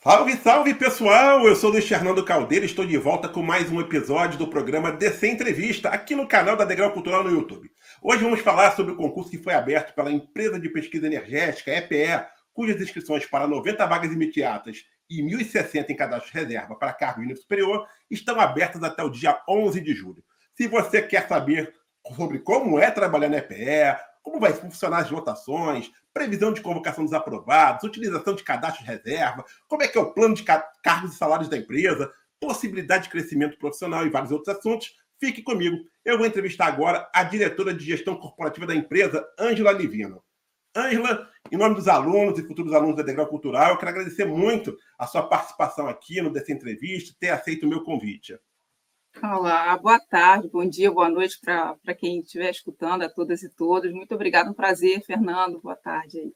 Salve, salve pessoal! Eu sou o Luiz Fernando Caldeira e estou de volta com mais um episódio do programa DC Entrevista aqui no canal da Degrau Cultural no YouTube. Hoje vamos falar sobre o concurso que foi aberto pela Empresa de Pesquisa Energética, EPE, cujas inscrições para 90 vagas imediatas e 1.060 em cadastro reserva para cargo de nível superior estão abertas até o dia 11 de julho. Se você quer saber sobre como é trabalhar na EPE, como vai funcionar as votações, previsão de convocação dos aprovados, utilização de cadastro de reserva, como é que é o plano de cargos e salários da empresa, possibilidade de crescimento profissional e vários outros assuntos, fique comigo. Eu vou entrevistar agora a diretora de gestão corporativa da empresa, Ângela Livino. Ângela, em nome dos alunos e futuros alunos da Degrau Cultural, eu quero agradecer muito a sua participação aqui dessa entrevista, ter aceito o meu convite. Olá, boa tarde, bom dia, boa noite para quem estiver escutando, a todas e todos. Muito obrigada, um prazer, Fernando. Boa tarde aí.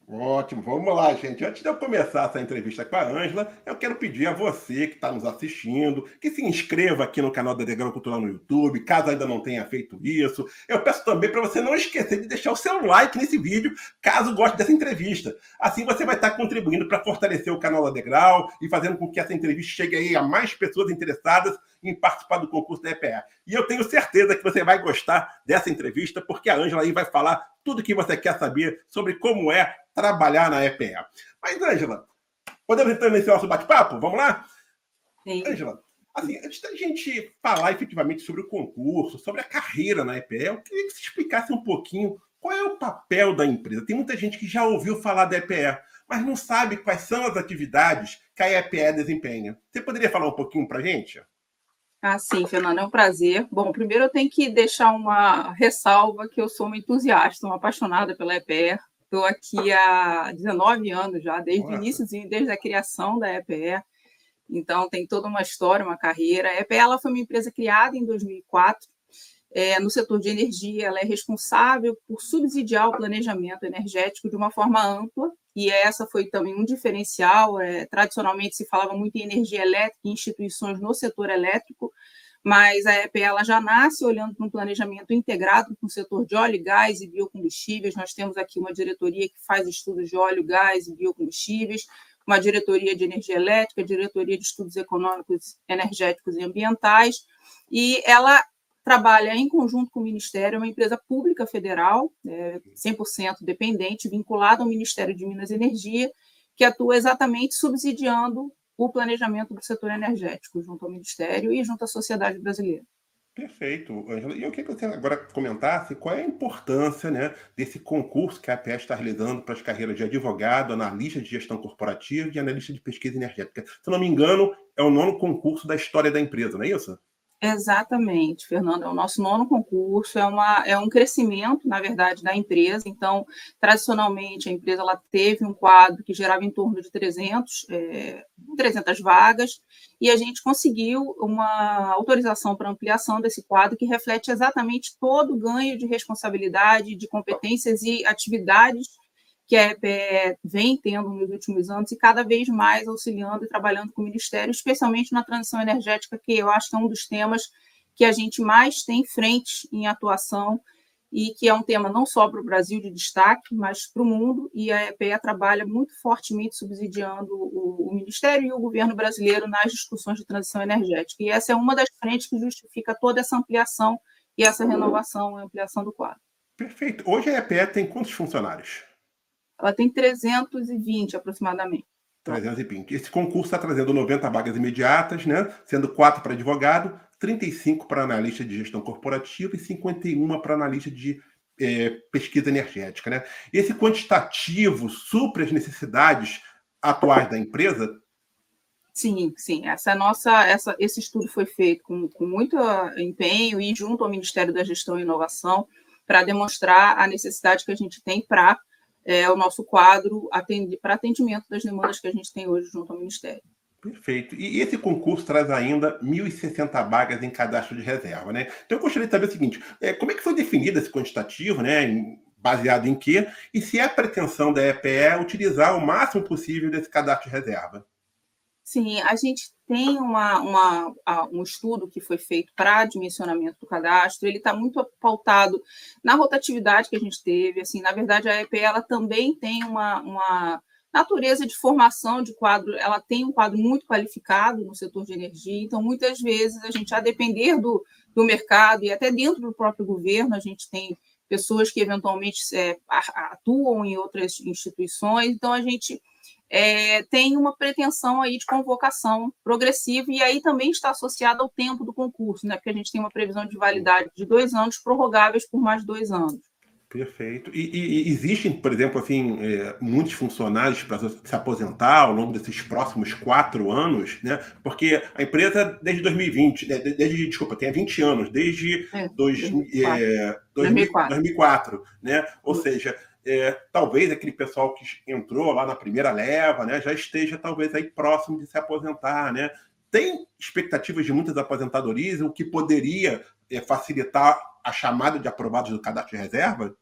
Ótimo, vamos lá, gente. Antes de eu começar essa entrevista com a Ângela, eu quero pedir a você que está nos assistindo que se inscreva aqui no canal da Degrau Cultural no YouTube, caso ainda não tenha feito isso. Eu peço também para você não esquecer de deixar o seu like nesse vídeo, caso goste dessa entrevista. Assim você vai estar contribuindo para fortalecer o canal da Degrau e fazendo com que essa entrevista chegue aí a mais pessoas interessadas em participar do concurso da EPE. E eu tenho certeza que você vai gostar dessa entrevista, porque a Ângela aí vai falar tudo o que você quer saber sobre como é trabalhar na EPE. Mas, Ângela, podemos então iniciar nosso bate-papo? Vamos lá? Sim. Ângela, assim, antes da gente falar efetivamente sobre o concurso, sobre a carreira na EPE, eu queria que você explicasse um pouquinho qual é o papel da empresa. Tem muita gente que já ouviu falar da EPE, mas não sabe quais são as atividades que a EPE desempenha. Você poderia falar um pouquinho para a gente? Sim, Fernando, é um prazer. Bom, primeiro eu tenho que deixar uma ressalva que eu sou uma entusiasta, uma apaixonada pela EPE. Estou aqui há 19 anos já, desde o Nossa. início, desde a criação da EPE. Então, tem toda uma história, uma carreira. A EPE ela foi uma empresa criada em 2004. No setor de energia, ela é responsável por subsidiar o planejamento energético de uma forma ampla, e essa foi também um diferencial. Tradicionalmente se falava muito em energia elétrica e instituições no setor elétrico, mas a EPE ela já nasce olhando para um planejamento integrado com o setor de óleo, gás e biocombustíveis. Nós temos aqui uma diretoria que faz estudos de óleo, gás e biocombustíveis, uma diretoria de energia elétrica, diretoria de estudos econômicos, energéticos e ambientais, e ela trabalha em conjunto com o Ministério, é uma empresa pública federal, 100% dependente, vinculada ao Ministério de Minas e Energia, que atua exatamente subsidiando o planejamento do setor energético, junto ao Ministério e junto à sociedade brasileira. Perfeito, Ângela. E eu queria que você agora comentasse qual é a importância, né, desse concurso que a APE está realizando para as carreiras de advogado, analista de gestão corporativa e analista de pesquisa energética. Se eu não me engano, é o 9º concurso da história da empresa, não é isso? Exatamente, Fernando, é o nosso 9º concurso, é um crescimento, na verdade, da empresa. Então, tradicionalmente, a empresa ela teve um quadro que gerava em torno de 300 vagas, e a gente conseguiu uma autorização para ampliação desse quadro que reflete exatamente todo o ganho de responsabilidade, de competências e atividades que a EPE vem tendo nos últimos anos e cada vez mais auxiliando e trabalhando com o Ministério, especialmente na transição energética, que eu acho que é um dos temas que a gente mais tem frente em atuação e que é um tema não só para o Brasil de destaque, mas para o mundo, e a EPE trabalha muito fortemente subsidiando o Ministério e o governo brasileiro nas discussões de transição energética. E essa é uma das frentes que justifica toda essa ampliação e essa renovação e ampliação do quadro. Perfeito. Hoje a EPE tem quantos funcionários? Ela tem 320 aproximadamente. 320. Esse concurso está trazendo 90 vagas imediatas, né? Sendo 4 para advogado, 35 para analista de gestão corporativa e 51 para analista de pesquisa energética, né? Esse quantitativo supre as necessidades atuais da empresa? Sim, sim. Esse estudo foi feito com muito empenho e junto ao Ministério da Gestão e Inovação para demonstrar a necessidade que a gente tem para o nosso quadro para atendimento das demandas que a gente tem hoje junto ao Ministério. Perfeito. E esse concurso traz ainda 1.060 vagas em cadastro de reserva, né? Então eu gostaria de saber o seguinte, como é que foi definido esse quantitativo, né? Baseado em quê? E se é a pretensão da EPE utilizar o máximo possível desse cadastro de reserva? Sim, a gente tem um estudo que foi feito para dimensionamento do cadastro, ele está muito pautado na rotatividade que a gente teve. Assim, na verdade, a EPE ela também tem uma natureza de formação de quadro, ela tem um quadro muito qualificado no setor de energia, então, muitas vezes, a gente, a depender do mercado e até dentro do próprio governo, a gente tem pessoas que, eventualmente, atuam em outras instituições, então, a gente tem uma pretensão aí de convocação progressiva, e aí também está associada ao tempo do concurso, né? Porque a gente tem uma previsão de validade de 2 anos, prorrogáveis por mais 2 anos. Perfeito. E existem, por exemplo, assim, muitos funcionários para se aposentar ao longo desses próximos 4 anos, né? Porque a empresa, desde 2020, desculpa, tem 20 anos, desde 2004, né? Ou seja, talvez aquele pessoal que entrou lá na primeira leva, né, já esteja talvez aí próximo de se aposentar, né? Tem expectativas de muitas aposentadorias, o que poderia facilitar a chamada de aprovados do cadastro de reserva?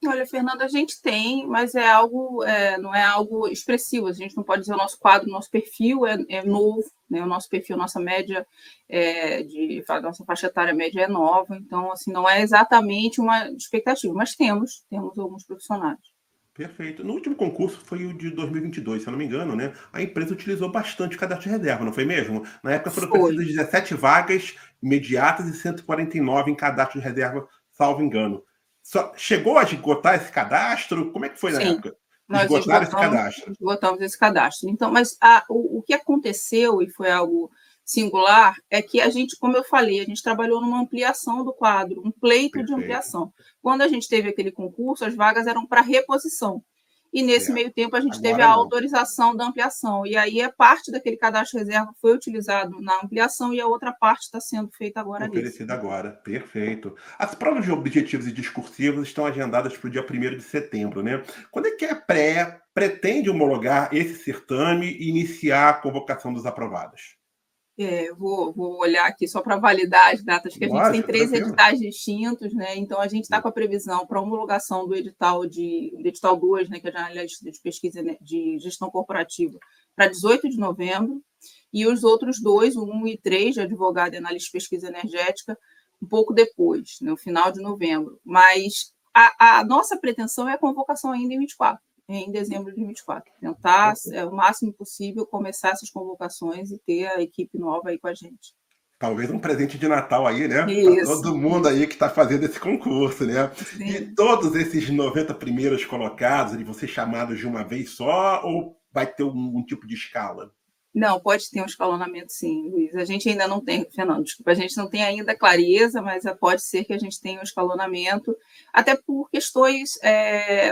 Olha, Fernanda, a gente tem, mas é algo, não é algo expressivo. A gente não pode dizer o nosso quadro, o nosso perfil é novo, né? O nosso perfil, nossa média nossa faixa etária média é nova, então, assim, não é exatamente uma expectativa, mas temos alguns profissionais. Perfeito. No último concurso, foi o de 2022, se eu não me engano, né? A empresa utilizou bastante o cadastro de reserva, não foi mesmo? Na época foram precisadas 17 vagas imediatas e 149 em cadastro de reserva, salvo engano. Chegou a esgotar esse cadastro? Como é que foi na época? Nós esgotaram esse cadastro? Esgotamos esse cadastro. Então, mas o que aconteceu, e foi algo singular, é que a gente, como eu falei, a gente trabalhou numa ampliação do quadro, um pleito de ampliação. Quando a gente teve aquele concurso, as vagas eram para reposição. E, nesse meio tempo, a gente teve a autorização da ampliação. E aí, a parte daquele cadastro de reserva foi utilizado na ampliação e a outra parte está sendo feita agora. Oferecida agora. Perfeito. As provas de objetivos e discursivos estão agendadas para o dia 1º de setembro, né? Quando é que a PREA pretende homologar esse certame e iniciar a convocação dos aprovados? Vou olhar aqui só para validar as datas, que a gente tem 3 editais distintos, né? Então, a gente está com a previsão para homologação do edital 2, né, que é a analista de pesquisa de gestão corporativa, para 18 de novembro, e os outros 2, o 1 e 3, de advogado e analista de pesquisa energética, um pouco depois, no final de novembro. Mas a nossa pretensão é a convocação ainda em 24. Em dezembro de 2024. Tentar, o máximo possível, começar essas convocações e ter a equipe nova aí com a gente. Talvez um presente de Natal aí, né? Para todo mundo aí que está fazendo esse concurso, né? Sim. E todos esses 90 primeiros colocados, eles vão ser chamados de uma vez só ou vai ter um tipo de escala? Não, pode ter um escalonamento, sim, Luiz. A gente ainda não tem, Fernando, desculpa, a gente não tem ainda clareza, mas pode ser que a gente tenha um escalonamento, até por questões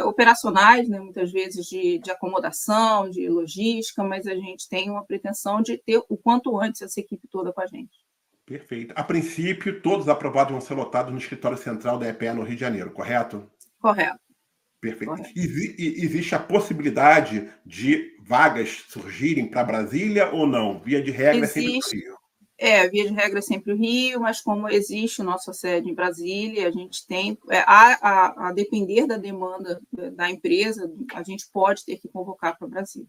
operacionais, né, muitas vezes de acomodação, de logística, mas a gente tem uma pretensão de ter o quanto antes essa equipe toda com a gente. Perfeito. A princípio, todos os aprovados vão ser lotados no escritório central da EPEA no Rio de Janeiro, correto? Correto. Perfeito. Existe a possibilidade de vagas surgirem para Brasília ou não? Via de regra, é sempre o Rio. Via de regra é sempre o Rio, mas como existe nossa sede em Brasília, a gente tem, a depender da demanda da empresa, a gente pode ter que convocar para Brasília.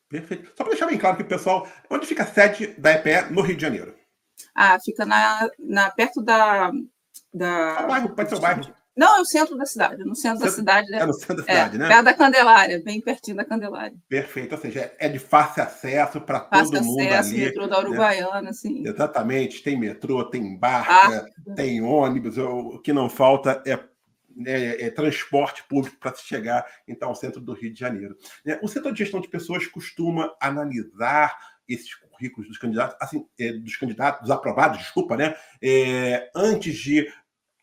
Perfeito. Só para deixar bem claro que o pessoal, onde fica a sede da EPEA no Rio de Janeiro? Fica perto da... bairro, pode ser o bairro. Não, é o centro da cidade, no centro da cidade. É no centro da cidade, né? Perto da Candelária, bem pertinho da Candelária. Perfeito, ou seja, é de fácil acesso para todo mundo ali. Metrô da Uruguaiana, né? Sim. Exatamente, tem metrô, tem barca, tem ônibus, o que não falta é transporte público para se chegar, então, ao centro do Rio de Janeiro. O setor de gestão de pessoas costuma analisar esses currículos dos candidatos, assim, dos aprovados, desculpa, né? Antes de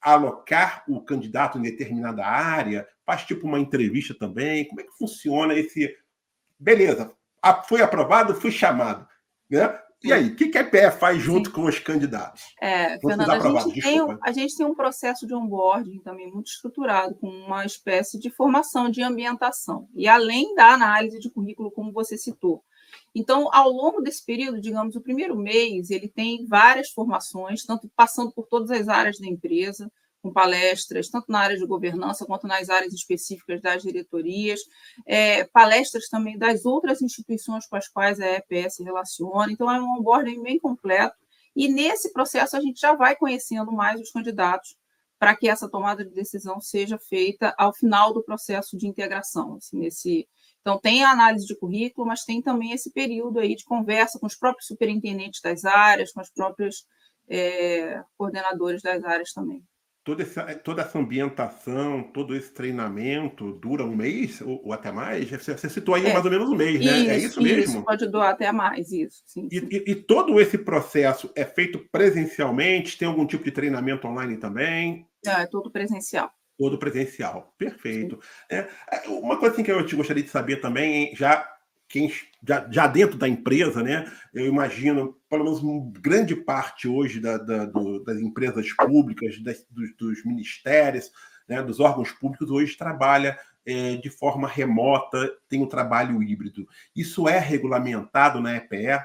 alocar o candidato em determinada área, faz tipo uma entrevista também. Como é que funciona esse... Beleza, foi aprovado, fui chamado, né? E aí, o que a EPEA faz junto com os candidatos? Fernando, a gente tem um processo de onboarding também muito estruturado, com uma espécie de formação de ambientação, e além da análise de currículo, como você citou. Então, ao longo desse período, digamos, o primeiro mês, ele tem várias formações, tanto passando por todas as áreas da empresa, com palestras, tanto na área de governança quanto nas áreas específicas das diretorias, palestras também das outras instituições com as quais a EPE se relaciona. Então, é um onboarding bem completo. E, nesse processo, a gente já vai conhecendo mais os candidatos para que essa tomada de decisão seja feita ao final do processo de integração. Assim, Então, tem a análise de currículo, mas tem também esse período aí de conversa com os próprios superintendentes das áreas, com os próprios coordenadores das áreas também. Toda essa ambientação, todo esse treinamento dura um mês ou até mais? Você citou aí mais ou menos um mês, né? É isso mesmo? Isso, pode durar até mais, isso. Sim, sim. E todo esse processo é feito presencialmente? Tem algum tipo de treinamento online também? Não, é todo presencial. Todo presencial, perfeito. Uma coisa assim, que eu gostaria de saber também, já dentro da empresa, né? Eu imagino, pelo menos grande parte hoje das empresas públicas, dos ministérios, né, dos órgãos públicos, hoje trabalha de forma remota, tem um trabalho híbrido. Isso é regulamentado na EPE?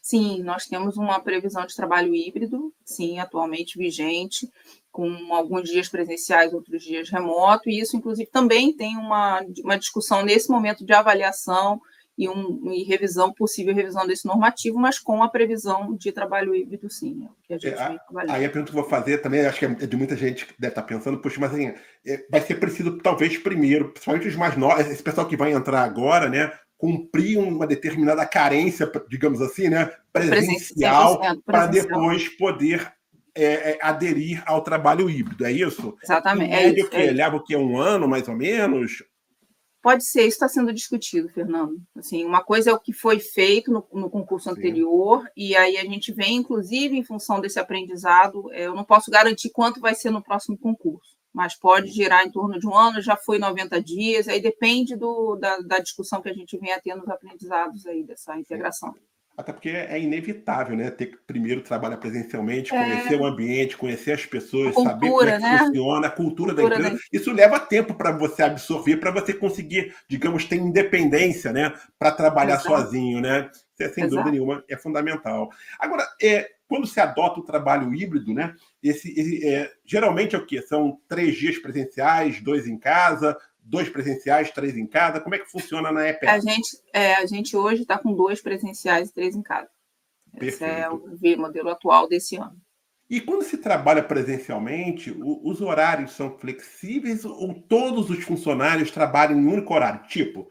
Sim, nós temos uma previsão de trabalho híbrido, sim, atualmente vigente, com alguns dias presenciais, outros dias remoto, e isso, inclusive, também tem uma discussão nesse momento de avaliação e possível revisão desse normativo, mas com a previsão de trabalho híbrido, sim, é o que a gente vem trabalhando. Aí a pergunta que eu vou fazer também, acho que é de muita gente que deve estar pensando, poxa, mas assim, vai ser preciso, talvez, primeiro, principalmente os mais novos, esse pessoal que vai entrar agora, né, cumprir uma determinada carência, digamos assim, né, presencial, para depois poder aderir ao trabalho híbrido, é isso? Exatamente. Em média, leva o quê? Um ano, mais ou menos? Pode ser, isso está sendo discutido, Fernando. Assim, uma coisa é o que foi feito no concurso anterior, e aí a gente vem, inclusive, em função desse aprendizado, eu não posso garantir quanto vai ser no próximo concurso, mas pode girar em torno de um ano, já foi 90 dias, aí depende da discussão que a gente venha tendo nos aprendizados aí dessa integração. Até porque é inevitável, né? Ter que primeiro trabalhar presencialmente, conhecer o ambiente, conhecer as pessoas, saber como é que funciona, a cultura da empresa. Isso leva tempo para você absorver, para você conseguir, digamos, ter independência, né? Para trabalhar sozinho, né? Isso, sem dúvida nenhuma, é fundamental. Agora, quando se adota o trabalho híbrido, né? Geralmente é o quê? São 3 dias presenciais, 2 em casa, 2 presenciais, 3 em casa? Como é que funciona na EPE? A gente hoje está com 2 presenciais e 3 em casa. Esse é o modelo atual desse ano. E quando se trabalha presencialmente, os horários são flexíveis ou todos os funcionários trabalham em um único horário? Tipo,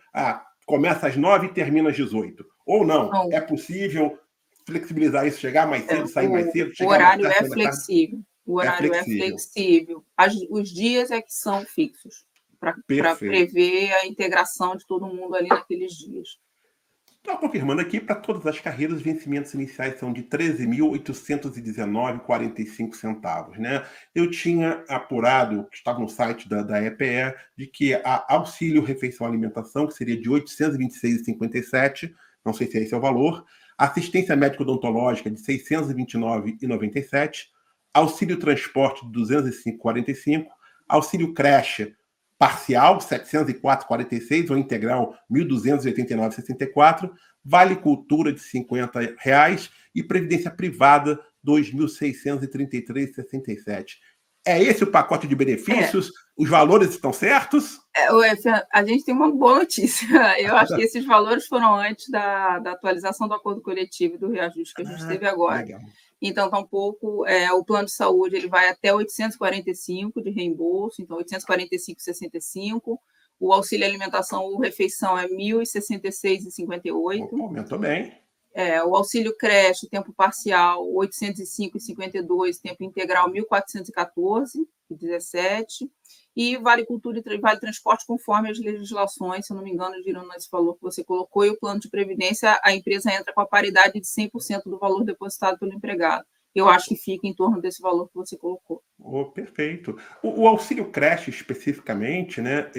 começa às 9 e termina às 18. Ou não? É possível flexibilizar isso, chegar mais cedo, sair mais cedo? O horário é flexível. O horário é flexível. Os dias é que são fixos, para prever a integração de todo mundo ali naqueles dias. Estou confirmando aqui, para todas as carreiras, os vencimentos iniciais são de R$ 13.819,45, né? Eu tinha apurado, que estava no site da EPE, de que a auxílio refeição alimentação, que seria de R$ 826,57, não sei se esse é o valor, assistência médico-odontológica de R$ 629,97, auxílio transporte de R$ 205,45, auxílio creche parcial, R$ 704,46, ou integral, R$ 1.289,64, vale cultura de R$ 50 e previdência privada, R$ 2.633,67. É esse o pacote de benefícios? Os valores estão certos? A gente tem uma boa notícia. Eu acho que esses valores foram antes da atualização do acordo coletivo e do reajuste que a gente teve agora. Legal. Então, tá um pouco. O plano de saúde ele vai até 845 de reembolso, então 845,65. O auxílio alimentação ou refeição é 1.066,58. Aumentou bem. O auxílio creche, tempo parcial, 805,52, tempo integral, 1.414,17. E vale cultura e vale transporte conforme as legislações, se eu não me engano, girando nesse valor que você colocou, e o plano de previdência, a empresa entra com a paridade de 100% do valor depositado pelo empregado. Eu acho que fica em torno desse valor que você colocou. Perfeito. O auxílio creche, especificamente, né,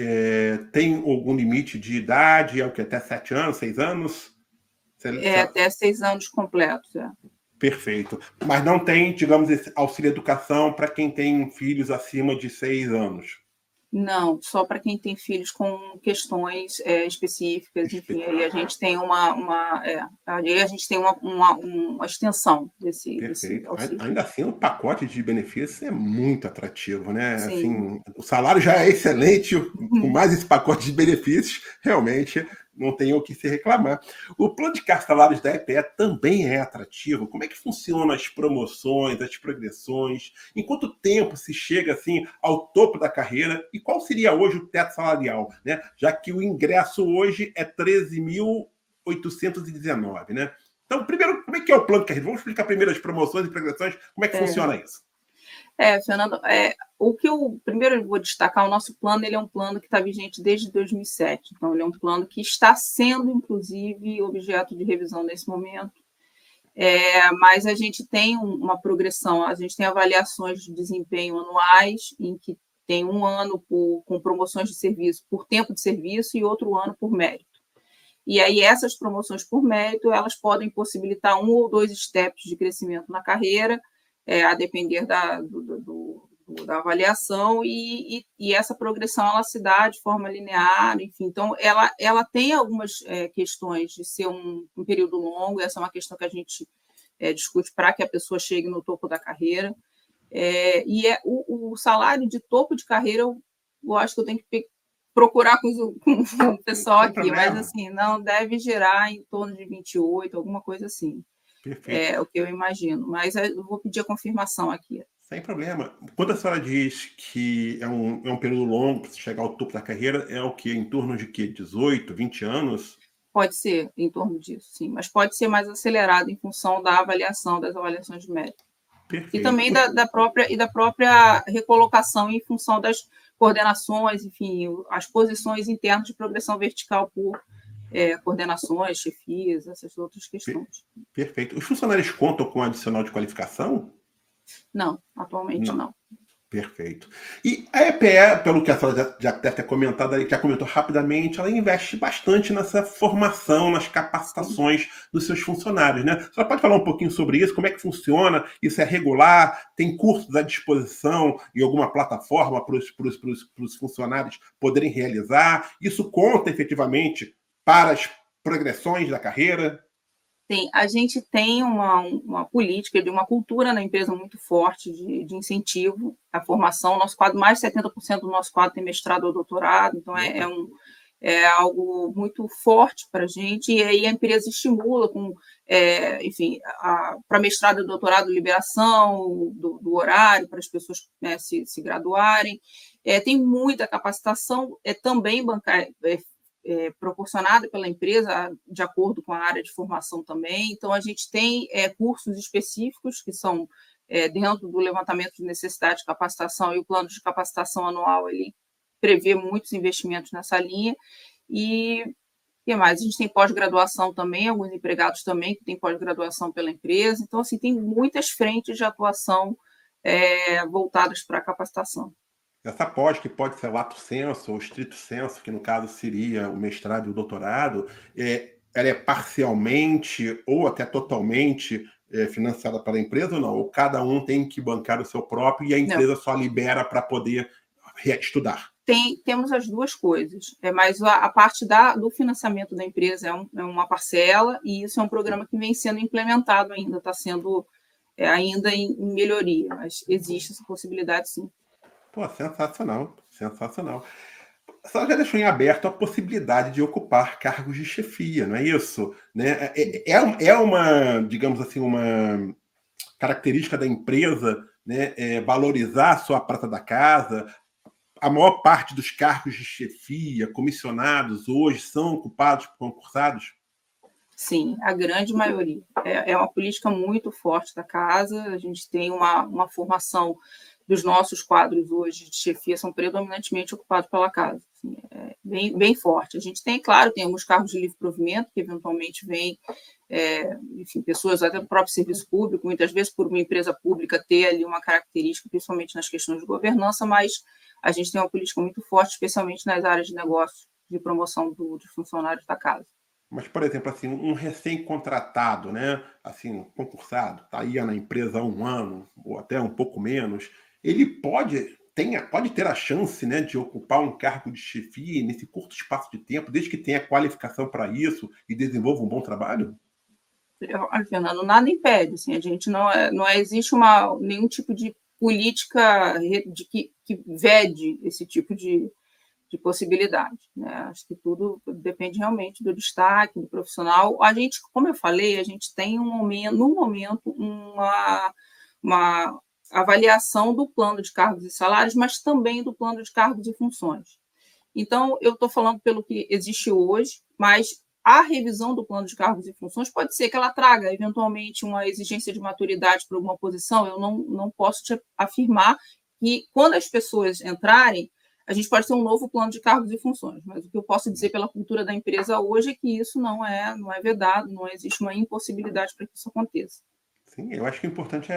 tem algum limite de idade, até 7 anos, 6 anos? Até 6 anos completos. Perfeito. Mas não tem, digamos, esse auxílio educação para quem tem filhos acima de 6 anos? Não, só para quem tem filhos com questões específicas, enfim, aí a gente tem uma extensão desse auxílio. Ainda assim, o pacote de benefícios é muito atrativo, né? Assim, o salário já é excelente, com mais esse pacote de benefícios, realmente não tem o que se reclamar. O plano de cargos salários da EPE também é atrativo? Como é que funcionam as promoções, as progressões? Em quanto tempo se chega assim ao topo da carreira? E qual seria hoje o teto salarial, né? Já que o ingresso hoje é 13.819, né? Então, primeiro, como é que é o plano de carreira? Vamos explicar primeiro as promoções e progressões, como é que funciona isso? Fernando, o que eu primeiro vou destacar, o nosso plano, ele é um plano que está vigente desde 2007, então ele é um plano que está sendo, inclusive, objeto de revisão nesse momento, mas a gente tem uma progressão, a gente tem avaliações de desempenho anuais, em que tem um ano com promoções de serviço por tempo de serviço e outro ano por mérito. E aí essas promoções por mérito, elas podem possibilitar 1 ou 2 steps de crescimento na carreira, a depender da avaliação, e essa progressão ela se dá de forma linear, enfim. Então, ela tem algumas questões de ser um período longo, essa é uma questão que a gente discute para que a pessoa chegue no topo da carreira. O salário de topo de carreira, eu acho que eu tenho que procurar com o pessoal aqui, mas assim, não deve gerar em torno de 28, alguma coisa assim. Perfeito. É o que eu imagino, mas eu vou pedir a confirmação aqui. Sem problema. Quando a senhora diz que é um período longo para chegar ao topo da carreira, é o que? Em torno de quê? 18, 20 anos? Pode ser em torno disso, sim, mas pode ser mais acelerado em função das avaliações de mérito. Perfeito. E também da própria recolocação em função das coordenações, enfim, as posições internas de progressão vertical por coordenações, chefias, essas outras questões. Perfeito. Os funcionários contam com adicional de qualificação? Não, atualmente não. Perfeito. E a EPE, pelo que a senhora já deve ter comentado, já comentou rapidamente, ela investe bastante nessa formação, nas capacitações dos seus funcionários, né? A senhora pode falar um pouquinho sobre isso? Como é que funciona? Isso é regular? Tem cursos à disposição em alguma plataforma para os funcionários poderem realizar? Isso conta efetivamente para as progressões da carreira? Sim, a gente tem uma política de uma cultura na empresa muito forte de incentivo à formação. Nosso quadro, mais de 70% do nosso quadro tem mestrado ou doutorado, então é algo muito forte para a gente, e aí a empresa estimula para mestrado e doutorado, liberação do horário para as pessoas se graduarem. Tem muita capacitação, também bancária, proporcionada pela empresa de acordo com a área de formação também. Então, a gente tem cursos específicos que são dentro do levantamento de necessidade de capacitação, e o plano de capacitação anual ele prevê muitos investimentos nessa linha. E o que mais? A gente tem pós-graduação também, alguns empregados também que têm pós-graduação pela empresa. Então, assim, tem muitas frentes de atuação voltadas para a capacitação. Essa pós, que pode ser lato sensu ou stricto sensu, que no caso seria o mestrado e o doutorado, ela é parcialmente ou até totalmente financiada pela empresa ou não? Ou cada um tem que bancar o seu próprio e a empresa só libera para poder estudar? Temos as duas coisas, mas a parte do financiamento da empresa é uma parcela, e isso é um programa que vem sendo implementado ainda, está sendo ainda em melhoria, mas existe essa possibilidade, sim. Pô, sensacional, sensacional. A senhora já deixou em aberto a possibilidade de ocupar cargos de chefia, não é isso? Né? É uma, digamos assim, uma característica da empresa, né? Valorizar a sua prata da casa. A maior parte dos cargos de chefia, comissionados, hoje são ocupados por concursados? Sim, a grande maioria. É uma política muito forte da casa. A gente tem uma formação dos nossos quadros hoje de chefia, são predominantemente ocupados pela casa. Assim, bem forte. A gente tem, claro, tem alguns cargos de livre provimento, que eventualmente vêm, enfim, pessoas até do próprio serviço público, muitas vezes por uma empresa pública ter ali uma característica, principalmente nas questões de governança, mas a gente tem uma política muito forte, especialmente nas áreas de negócio, de promoção dos funcionários da casa. Mas, por exemplo, assim, um recém-contratado, né, assim, concursado, está aí na empresa há 1 ano, ou até um pouco menos, ele pode ter a chance, né, de ocupar um cargo de chefia nesse curto espaço de tempo, desde que tenha qualificação para isso e desenvolva um bom trabalho? Fernando, nada impede. Assim, a gente não existe nenhum tipo de política que vede esse tipo de de possibilidades, né? Acho que tudo depende realmente do destaque, do profissional. A gente, como eu falei, a gente tem no momento, uma avaliação do plano de cargos e salários, mas também do plano de cargos e funções. Então, eu estou falando pelo que existe hoje, mas a revisão do plano de cargos e funções pode ser que ela traga, eventualmente, uma exigência de maturidade para alguma posição. Eu não posso te afirmar que, quando as pessoas entrarem, a gente pode ter um novo plano de cargos e funções, mas o que eu posso dizer pela cultura da empresa hoje é que isso não é vedado, não existe uma impossibilidade para que isso aconteça. Sim, eu acho que o importante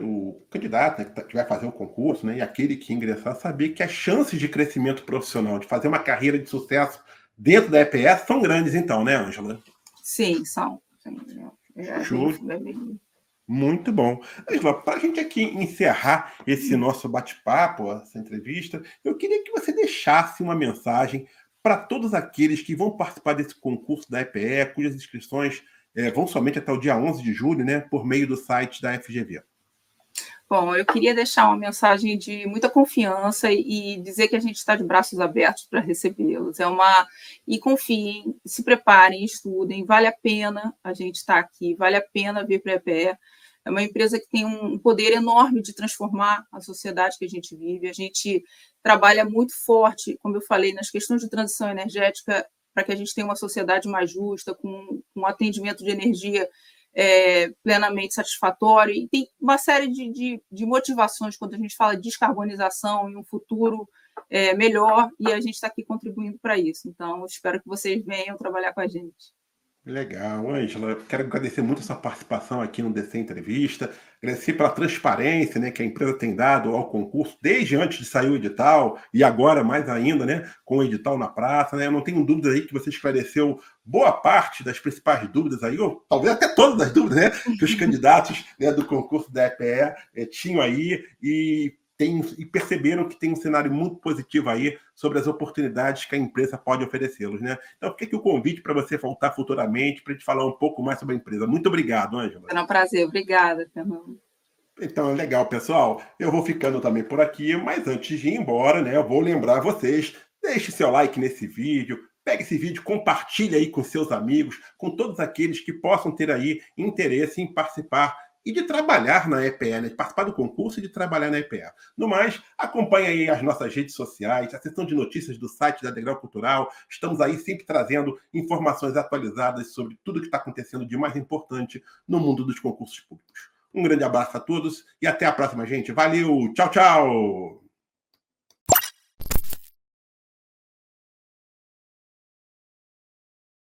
o candidato, né, que vai fazer o concurso, né, e aquele que ingressar, saber que as chances de crescimento profissional, de fazer uma carreira de sucesso dentro da EPS são grandes, então, né, Ângela? Sim, são. Sim, Show. Muito bom. Ângela, para a gente aqui encerrar esse nosso bate-papo, essa entrevista, eu queria que você deixasse uma mensagem para todos aqueles que vão participar desse concurso da EPE, cujas inscrições vão somente até o dia 11 de julho, né, por meio do site da FGV. Bom, eu queria deixar uma mensagem de muita confiança e dizer que a gente está de braços abertos para recebê-los. E confiem, se preparem, estudem, vale a pena a gente estar aqui, vale a pena vir para a EPE. É uma empresa que tem um poder enorme de transformar a sociedade que a gente vive. A gente trabalha muito forte, como eu falei, nas questões de transição energética, para que a gente tenha uma sociedade mais justa, com um atendimento de energia plenamente satisfatório, e tem uma série de motivações quando a gente fala de descarbonização e um futuro melhor, e a gente está aqui contribuindo para isso. Então, espero que vocês venham trabalhar com a gente. Legal, Ângela. Quero agradecer muito a sua participação aqui no DC Entrevista, agradecer pela transparência, né, que a empresa tem dado ao concurso desde antes de sair o edital e agora mais ainda, né, com o edital na praça, né. Eu não tenho dúvida aí que você esclareceu boa parte das principais dúvidas aí, ou talvez até todas as dúvidas, né, que os candidatos, né, do concurso da EPE tinham aí e perceberam que tem um cenário muito positivo aí sobre as oportunidades que a empresa pode oferecê-los, né? Então, fica aqui o convite para você voltar futuramente para a gente falar um pouco mais sobre a empresa. Muito obrigado, Ângela. Será um prazer. Obrigada, Fernando. Então, legal, pessoal. Eu vou ficando também por aqui, mas antes de ir embora, né, eu vou lembrar vocês, deixe seu like nesse vídeo, pegue esse vídeo, compartilhe aí com seus amigos, com todos aqueles que possam ter aí interesse em participar e de trabalhar na EPE, né? De participar do concurso e de trabalhar na EPE. No mais, acompanhe aí as nossas redes sociais, a seção de notícias do site da Degrau Cultural. Estamos aí sempre trazendo informações atualizadas sobre tudo que está acontecendo de mais importante no mundo dos concursos públicos. Um grande abraço a todos e até a próxima, gente. Valeu! Tchau, tchau!